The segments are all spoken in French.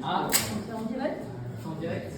Ah, C'est en direct? en direct.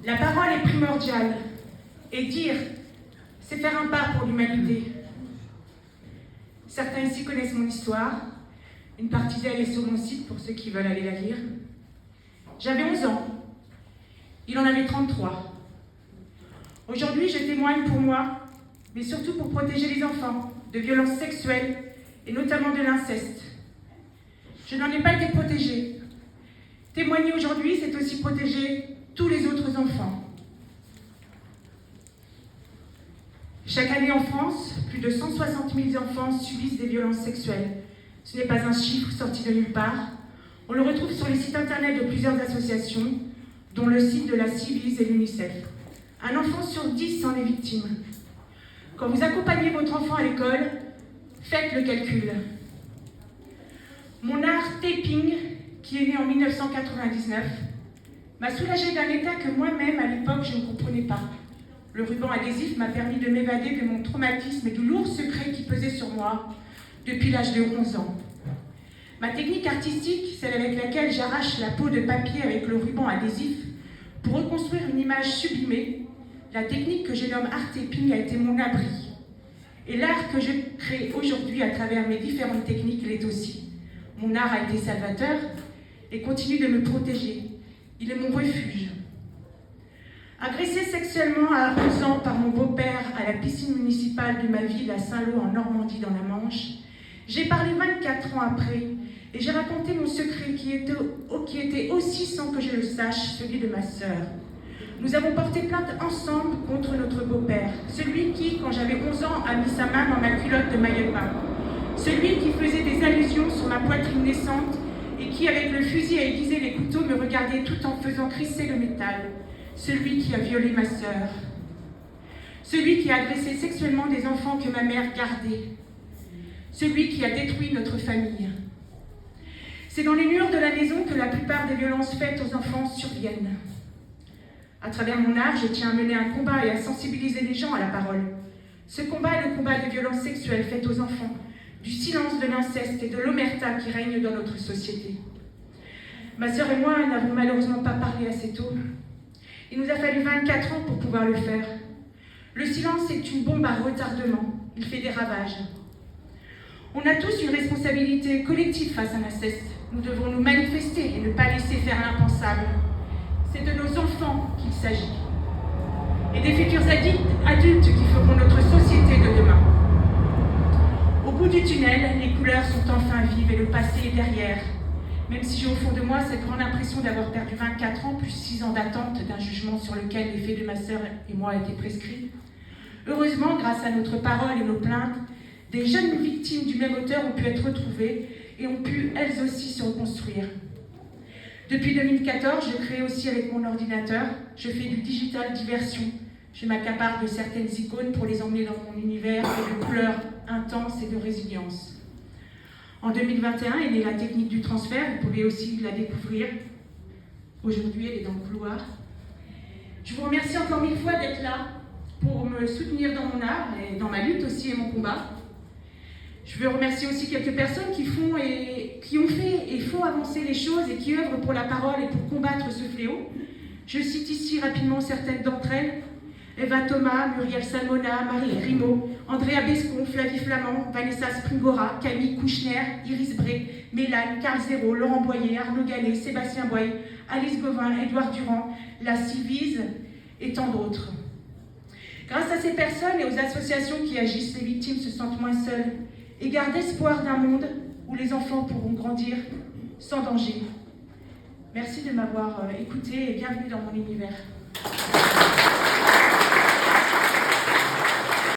La parole est primordiale. Et dire, c'est faire un pas pour l'humanité. Certains ici connaissent mon histoire. Une partie d'elle est sur mon site pour ceux qui veulent aller la lire. J'avais 11 ans. Il en avait 33. Aujourd'hui, je témoigne pour moi, mais surtout pour protéger les enfants de violences sexuelles et notamment de l'inceste. Je n'en ai pas été protégée. Témoigner aujourd'hui, c'est aussi protéger tous les autres enfants. Chaque année en France, plus de 160 000 enfants subissent des violences sexuelles. Ce n'est pas un chiffre sorti de nulle part. On le retrouve sur les sites internet de plusieurs associations, dont le site de la Civis et l'UNICEF. Un enfant sur 10 en est victime. Quand vous accompagnez votre enfant à l'école, faites le calcul. Mon art taping, qui est né en 1999, m'a soulagée d'un état que moi-même, à l'époque, je ne comprenais pas. Le ruban adhésif m'a permis de m'évader de mon traumatisme et du lourd secret qui pesait sur moi depuis l'âge de 11 ans. Ma technique artistique, celle avec laquelle j'arrache la peau de papier avec le ruban adhésif pour reconstruire une image sublimée, la technique que je nomme art taping a été mon abri. Et l'art que je crée aujourd'hui à travers mes différentes techniques l'est aussi. Mon art a été salvateur et continue de me protéger. Il est mon refuge. Agressée sexuellement à 11 ans par mon beau-père à la piscine municipale de ma ville à Saint-Lô en Normandie dans la Manche, j'ai parlé 24 ans après et j'ai raconté mon secret qui était aussi, sans que je le sache, celui de ma sœur. Nous avons porté plainte ensemble contre notre beau-père, celui qui, quand j'avais 11 ans, a mis sa main dans ma culotte de maillot de bain, celui qui faisait des allusions sur ma poitrine naissante et qui, avec le fusil à aiguiser les couteaux, me regardait tout en faisant crisser le métal. Celui qui a violé ma sœur. Celui qui a agressé sexuellement des enfants que ma mère gardait. Celui qui a détruit notre famille. C'est dans les murs de la maison que la plupart des violences faites aux enfants surviennent. À travers mon art, je tiens à mener un combat et à sensibiliser les gens à la parole. Ce combat est le combat des violences sexuelles faites aux enfants, du silence de l'inceste et de l'omerta qui règne dans notre société. Ma sœur et moi n'avons malheureusement pas parlé assez tôt. Il nous a fallu 24 ans pour pouvoir le faire. Le silence est une bombe à retardement. Il fait des ravages. On a tous une responsabilité collective face à l'inceste. Nous devons nous manifester et ne pas laisser faire l'impensable. C'est de nos enfants qu'il s'agit. Et des futurs adultes qui feront notre société de demain. Au bout du tunnel, les couleurs sont enfin vives et le passé est derrière. Même si j'ai au fond de moi cette grande impression d'avoir perdu 24 ans plus 6 ans d'attente d'un jugement sur lequel les faits de ma sœur et moi étaient prescrits. Heureusement, grâce à notre parole et nos plaintes, des jeunes victimes du même auteur ont pu être retrouvées et ont pu, elles aussi, se reconstruire. Depuis 2014, je crée aussi avec mon ordinateur, je fais du digital diversion. Je m'accapare de certaines icônes pour les emmener dans mon univers de couleurs intenses et de résilience. En 2021 est née la technique du transfert, vous pouvez aussi la découvrir. Aujourd'hui, elle est dans le couloir. Je vous remercie encore 1000 fois d'être là pour me soutenir dans mon art et dans ma lutte aussi et mon combat. Je veux remercier aussi quelques personnes qui ont fait et font avancer les choses et qui œuvrent pour la parole et pour combattre ce fléau. Je cite ici rapidement certaines d'entre elles. Eva Thomas, Muriel Salmona, Marie Grimaud, Andrea Bescon, Flavie Flamand, Vanessa Springora, Camille Kouchner, Iris Bray, Mélane, Carl Zéro, Laurent Boyer, Arnaud Gallet, Sébastien Boy, Alice Gauvin, Édouard Durand, la Civise et tant d'autres. Grâce à ces personnes et aux associations qui agissent, les victimes se sentent moins seules et gardent espoir d'un monde où les enfants pourront grandir sans danger. Merci de m'avoir écouté et bienvenue dans mon univers.